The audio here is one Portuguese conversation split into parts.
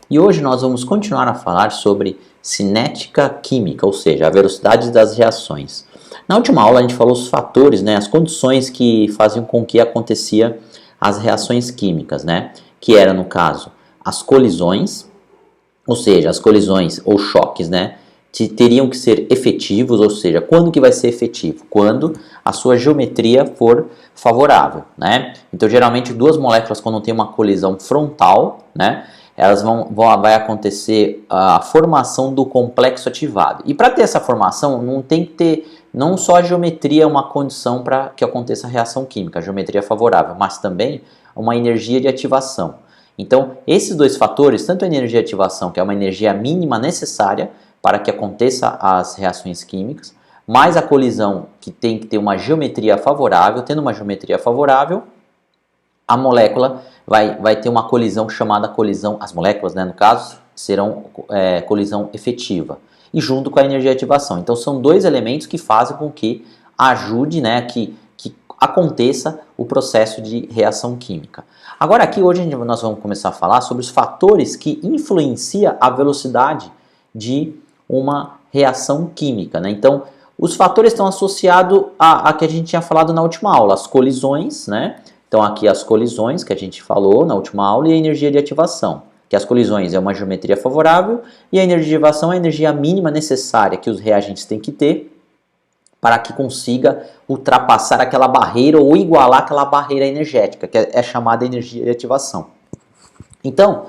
E hoje nós vamos continuar a falar sobre cinética química, ou seja, a velocidade das reações. Na última aula a gente falou os fatores, né, as condições que faziam com que acontecia as reações químicas, né, que era no caso as colisões, ou seja, as colisões ou choques, né, teriam que ser efetivos, ou seja, quando que vai ser efetivo? Quando a sua geometria for favorável, né? Então, geralmente, duas moléculas, quando tem uma colisão frontal, né, elas vai acontecer a formação do complexo ativado. E para ter essa formação, não tem que ter, não só a geometria é uma condição para que aconteça a reação química, a geometria favorável, mas também uma energia de ativação. Então, esses dois fatores, tanto a energia de ativação, que é uma energia mínima necessária para que aconteça as reações químicas, mais a colisão, que tem que ter uma geometria favorável. Tendo uma geometria favorável, a molécula vai ter uma colisão chamada colisão, as moléculas, né, no caso, serão colisão efetiva, e junto com a energia de ativação. Então, são dois elementos que fazem com que ajude, né, que aconteça o processo de reação química. Agora aqui, hoje nós vamos começar a falar sobre os fatores que influenciam a velocidade de uma reação química, né? Então, os fatores estão associados a que a gente tinha falado na última aula, as colisões, né? Então, aqui as colisões que a gente falou na última aula e a energia de ativação, que as colisões é uma geometria favorável e a energia de ativação é a energia mínima necessária que os reagentes têm que ter para que consiga ultrapassar aquela barreira ou igualar aquela barreira energética, que é chamada energia de ativação. Então,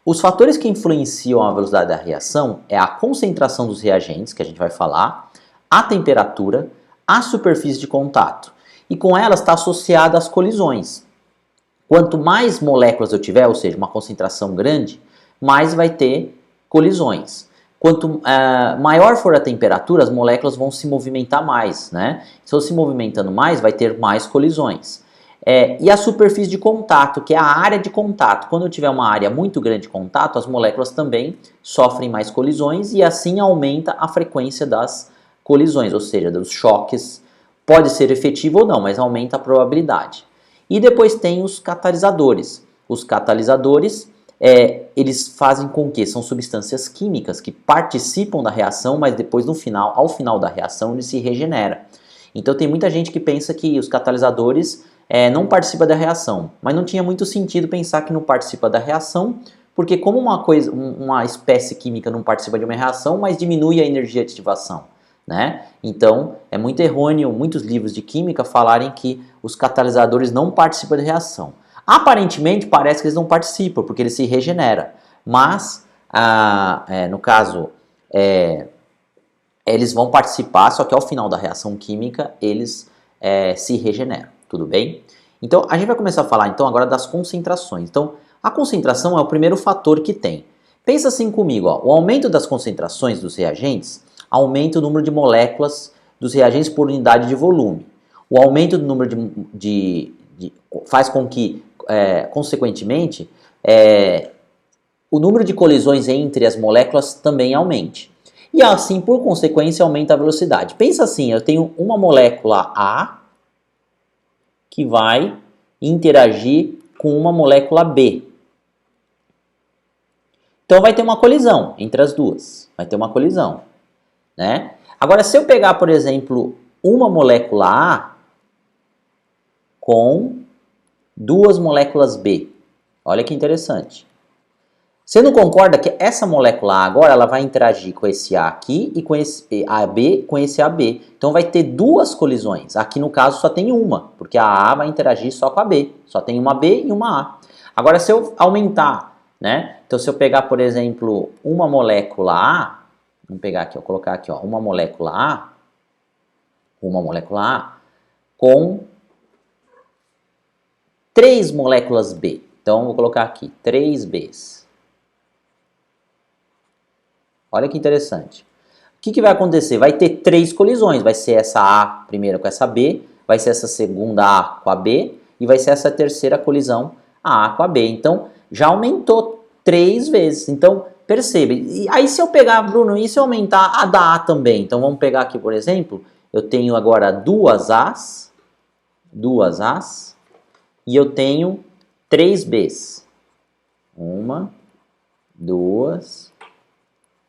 os fatores que influenciam a velocidade da reação é a concentração dos reagentes, que a gente vai falar, a temperatura, a superfície de contato. E com elas está associada as colisões. Quanto mais moléculas eu tiver, ou seja, uma concentração grande, mais vai ter colisões. Quanto maior for a temperatura, as moléculas vão se movimentar mais, né? Se eu se movimentando mais, vai ter mais colisões. E a superfície de contato, que é a área de contato. Quando eu tiver uma área muito grande de contato, as moléculas também sofrem mais colisões e assim aumenta a frequência das colisões, ou seja, dos choques. Pode ser efetivo ou não, mas aumenta a probabilidade. E depois tem os catalisadores. Os catalisadores, eles fazem com que são substâncias químicas que participam da reação, mas depois no final, ao final da reação, ele se regenera. Então tem muita gente que pensa que os catalisadores não participam da reação, mas não tinha muito sentido pensar que não participa da reação, porque como uma espécie química não participa de uma reação, mas diminui a energia de ativação, né? Então é muito errôneo muitos livros de química falarem que os catalisadores não participam da reação. Aparentemente parece que eles não participam, porque eles se regeneram, mas no caso eles vão participar, só que ao final da reação química eles se regeneram, tudo bem? Então a gente vai começar a falar então agora das concentrações. Então a concentração é o primeiro fator que tem. Pensa assim comigo, ó, o aumento das concentrações dos reagentes aumenta o número de moléculas dos reagentes por unidade de volume. O aumento do número faz com que, consequentemente, o número de colisões entre as moléculas também aumente. E assim, por consequência, aumenta a velocidade. Pensa assim, eu tenho uma molécula A que vai interagir com uma molécula B. Então vai ter uma colisão entre as duas. Vai ter uma colisão, né? Agora, se eu pegar, por exemplo, uma molécula A com duas moléculas B, olha que interessante. Você não concorda que essa molécula A agora ela vai interagir com esse A aqui e com esse AB com esse AB. Então vai ter duas colisões. Aqui no caso só tem uma, porque a A vai interagir só com a B. Só tem uma B e uma A. Agora se eu aumentar, né? Então se eu pegar, por exemplo, uma molécula A, vamos pegar aqui, colocar aqui, ó, uma molécula A com 3 moléculas B. Então vou colocar aqui 3 Bs. Olha que interessante. O que vai acontecer? Vai ter 3 colisões. Vai ser essa A primeira com essa B, vai ser essa segunda A com a B e vai ser essa terceira colisão a A com a B. Então, já aumentou 3 vezes. Então, percebe. E aí, se eu pegar, Bruno, e se eu aumentar a da A também? Então, vamos pegar aqui, por exemplo, eu tenho agora duas As e eu tenho 3 Bs. 1, 2,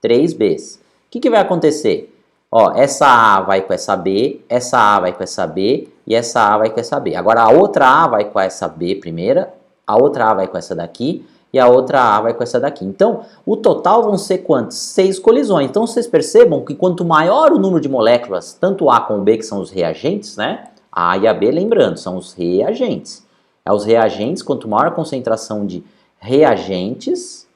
3 Bs. O que vai acontecer? Ó, essa A vai com essa B, essa A vai com essa B e essa A vai com essa B. Agora a outra A vai com essa B primeira, a outra A vai com essa daqui e a outra A vai com essa daqui. Então, o total vão ser quantos? 6 colisões. Então, vocês percebam que quanto maior o número de moléculas, tanto A como B, que são os reagentes, né? A e a B, lembrando, são os reagentes. Os reagentes, quanto maior a concentração de reagentes,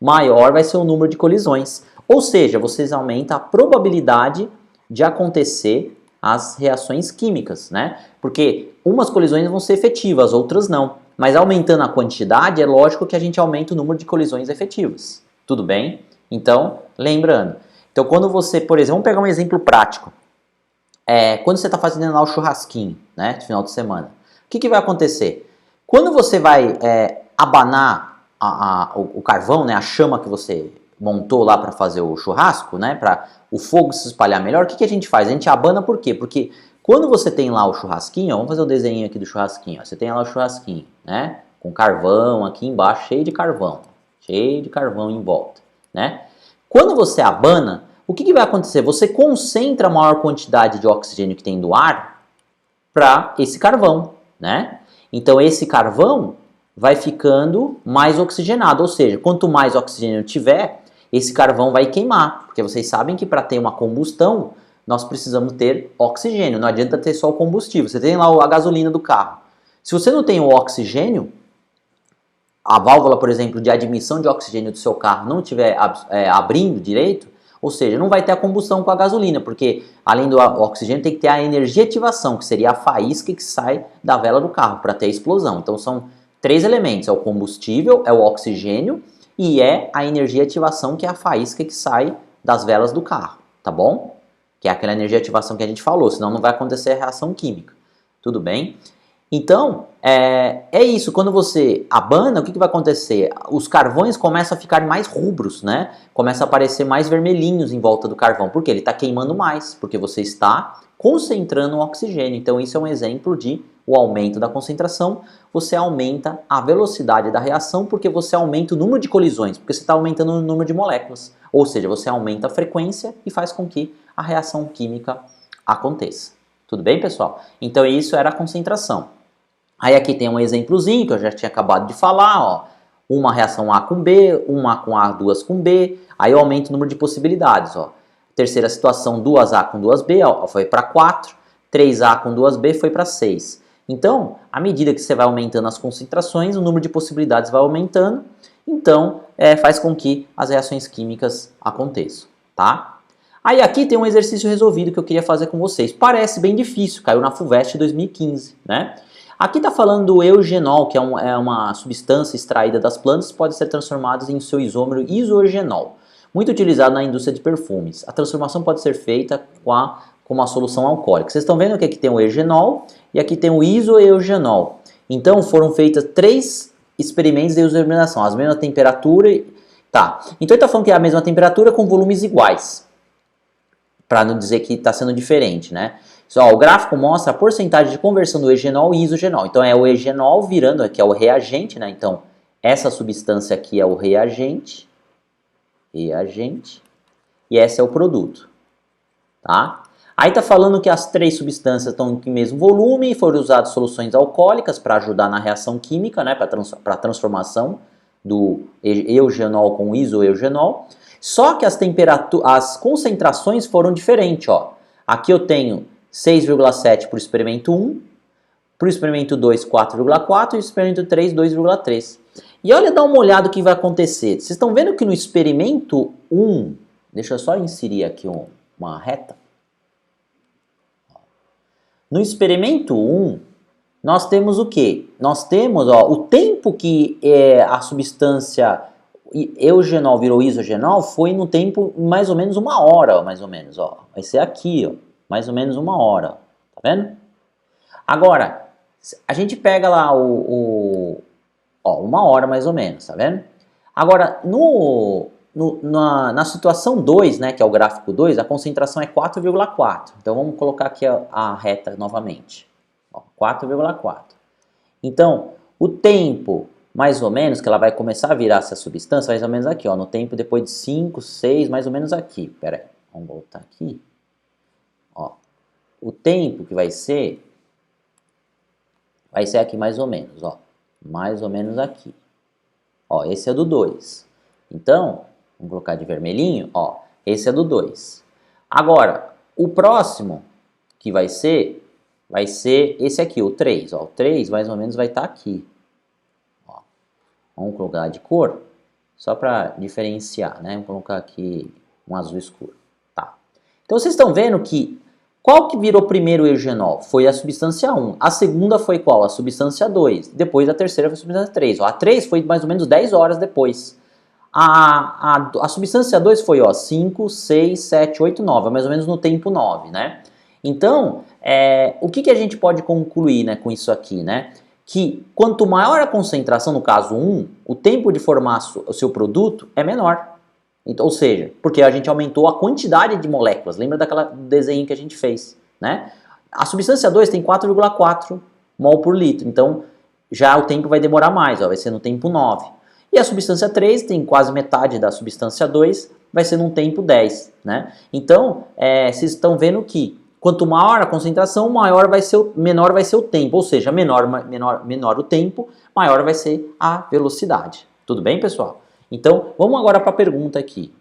maior vai ser o número de colisões. Ou seja, vocês aumentam a probabilidade de acontecer as reações químicas, né? Porque umas colisões vão ser efetivas, outras não. Mas aumentando a quantidade, é lógico que a gente aumenta o número de colisões efetivas. Tudo bem? Então, lembrando. Então, quando você, por exemplo, vamos pegar um exemplo prático. Quando você está fazendo lá o churrasquinho, né, de final de semana, o que vai acontecer? Quando você vai abanar o carvão, né, a chama que você montou lá para fazer o churrasco, né, para o fogo se espalhar melhor, o que a gente faz? A gente abana por quê? Porque quando você tem lá o churrasquinho, ó, vamos fazer o desenho aqui do churrasquinho, ó, você tem lá o churrasquinho, né, com carvão aqui embaixo, cheio de carvão em volta, né? Quando você abana, o que vai acontecer? Você concentra a maior quantidade de oxigênio que tem do ar para esse carvão, né? Então esse carvão vai ficando mais oxigenado, ou seja, quanto mais oxigênio tiver, esse carvão vai queimar, porque vocês sabem que para ter uma combustão, nós precisamos ter oxigênio, não adianta ter só o combustível. Você tem lá a gasolina do carro. Se você não tem o oxigênio, a válvula, por exemplo, de admissão de oxigênio do seu carro não estiver abrindo direito, ou seja, não vai ter a combustão com a gasolina, porque além do oxigênio tem que ter a energia de ativação, que seria a faísca que sai da vela do carro para ter a explosão. Então são 3 elementos, é o combustível, é o oxigênio e é a energia de ativação, que é a faísca que sai das velas do carro, tá bom? Que é aquela energia de ativação que a gente falou, senão não vai acontecer a reação química, tudo bem? Então, é isso, quando você abana, o que vai acontecer? Os carvões começam a ficar mais rubros, né? Começam a aparecer mais vermelhinhos em volta do carvão, porque ele está queimando mais, porque você está concentrando o oxigênio. Então, isso é um exemplo de o aumento da concentração. Você aumenta a velocidade da reação, porque você aumenta o número de colisões, porque você está aumentando o número de moléculas. Ou seja, você aumenta a frequência e faz com que a reação química aconteça. Tudo bem, pessoal? Então, isso era a concentração. Aí aqui tem um exemplozinho que eu já tinha acabado de falar, ó. Uma reação A com B, uma com A, duas com B. Aí eu aumento o número de possibilidades, ó. Terceira situação, 2A com 2B, ó, foi para 4. 3A com 2B foi para 6. Então, à medida que você vai aumentando as concentrações, o número de possibilidades vai aumentando. Então, faz com que as reações químicas aconteçam, tá? Aí aqui tem um exercício resolvido que eu queria fazer com vocês. Parece bem difícil, caiu na FUVEST 2015, né? Aqui está falando do eugenol, que é uma substância extraída das plantas que pode ser transformada em seu isômero isogenol, muito utilizado na indústria de perfumes. A transformação pode ser feita com uma solução alcoólica. Vocês estão vendo que aqui tem o eugenol e aqui tem o isoeugenol. Então foram feitas 3 experimentos de isomenação, a mesma temperatura. Tá. Então ele está falando que é a mesma temperatura com volumes iguais, para não dizer que está sendo diferente, né? O gráfico mostra a porcentagem de conversão do eugenol e isogenol. Então é o eugenol virando, que é o reagente, né? Então essa substância aqui é o reagente, e esse é o produto, tá? Aí tá falando que as 3 substâncias estão em mesmo volume e foram usadas soluções alcoólicas para ajudar na reação química, né? Para a transformação do eugenol com isoeugenol. Só que as concentrações foram diferentes, ó. Aqui eu tenho 6,7 para o experimento 1, para o experimento 2, 4,4 e para o experimento 3, 2,3. E olha, dá uma olhada o que vai acontecer. Vocês estão vendo que no experimento 1, deixa eu só inserir aqui uma reta. No experimento 1, nós temos o quê? Nós temos o tempo que a substância eugenol virou isogenol foi no tempo mais ou menos 1 hora, mais ou menos, ó. Vai ser aqui, ó, mais ou menos 1 hora, tá vendo? Agora, a gente pega lá 1 hora mais ou menos, tá vendo? Agora, na situação 2, né, que é o gráfico 2, a concentração é 4,4. Então, vamos colocar aqui a reta novamente. 4,4. Então, o tempo mais ou menos, que ela vai começar a virar essa substância, mais ou menos aqui, ó, no tempo depois de 5, 6, mais ou menos aqui. Pera aí, vamos voltar aqui. Ó, o tempo que vai ser aqui mais ou menos, ó, mais ou menos aqui. Ó, esse é do 2. Então, vamos colocar de vermelhinho, ó, esse é do 2. Agora, o próximo que vai ser esse aqui, o 3. Ó, o 3 mais ou menos vai estar aqui. Ó, vamos colocar de cor, só para diferenciar, né? Vamos colocar aqui um azul escuro. Tá. Então, vocês estão vendo que qual que virou primeiro o eugenol? Foi a substância 1. A segunda foi qual? A substância 2. Depois a terceira foi a substância 3. Ó, a 3 foi mais ou menos 10 horas depois. A substância 2 foi, ó, 5, 6, 7, 8, 9. Mais ou menos no tempo 9, né? Então, o que a gente pode concluir, né, com isso aqui, né? Que quanto maior a concentração, no caso 1, o tempo de formar o seu produto é menor. Então, ou seja, porque a gente aumentou a quantidade de moléculas. Lembra daquele desenho que a gente fez, né? A substância 2 tem 4,4 mol por litro. Então, já o tempo vai demorar mais, ó, vai ser no tempo 9. E a substância 3 tem quase metade da substância 2, vai ser no tempo 10, né? Então, vocês estão vendo que quanto maior a concentração, menor vai ser o tempo. Ou seja, menor o tempo, maior vai ser a velocidade. Tudo bem, pessoal? Então, vamos agora para a pergunta aqui.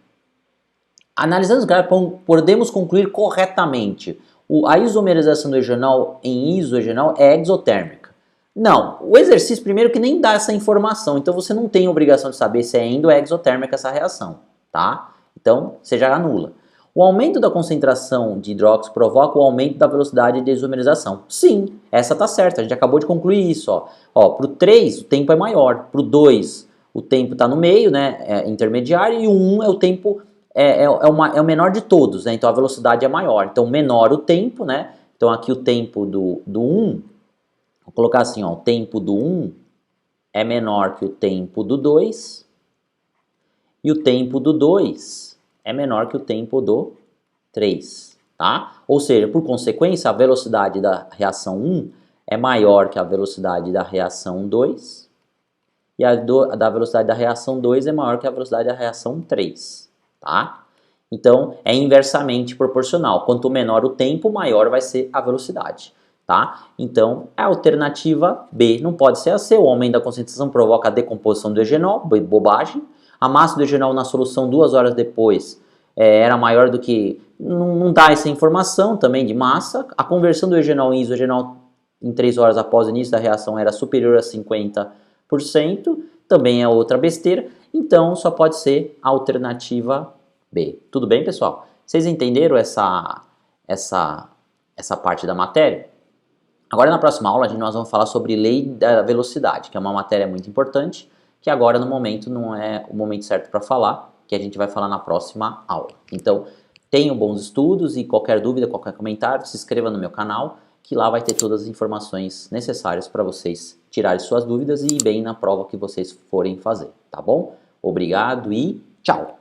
Analisando os gráficos, podemos concluir corretamente a isomerização do eugenol em isogenol é exotérmica? Não. O exercício, primeiro, que nem dá essa informação. Então, você não tem obrigação de saber se é endo ou exotérmica essa reação, tá? Então, você já anula. O aumento da concentração de hidróxido provoca o aumento da velocidade de isomerização. Sim, essa tá certa. A gente acabou de concluir isso, ó. Ó, pro 3, o tempo é maior. Pro 2, o tempo está no meio, né, intermediário, e o 1 é o tempo, é o menor de todos, né, então a velocidade é maior. Então, menor o tempo, né, então aqui o tempo do 1, vou colocar assim, ó, o tempo do 1 é menor que o tempo do 2, e o tempo do 2 é menor que o tempo do 3, tá? Ou seja, por consequência, a velocidade da reação 1 é maior que a velocidade da reação 2, e a da velocidade da reação 2 é maior que a velocidade da reação 3, tá? Então, é inversamente proporcional. Quanto menor o tempo, maior vai ser a velocidade, tá? Então, a alternativa B não pode ser a C. O aumento da concentração provoca a decomposição do eugenol, bobagem. A massa do eugenol na solução 2 horas depois era maior do que... Não dá essa informação também de massa. A conversão do eugenol em isogenol em 3 horas após o início da reação era superior a 50%, também é outra besteira, então só pode ser a alternativa B. Tudo bem, pessoal? Vocês entenderam essa parte da matéria? Agora na próxima aula nós vamos falar sobre lei da velocidade, que é uma matéria muito importante, que agora no momento não é o momento certo para falar, que a gente vai falar na próxima aula. Então, tenham bons estudos e qualquer dúvida, qualquer comentário, se inscreva no meu canal, que lá vai ter todas as informações necessárias para vocês tirarem suas dúvidas e ir bem na prova que vocês forem fazer, tá bom? Obrigado e tchau!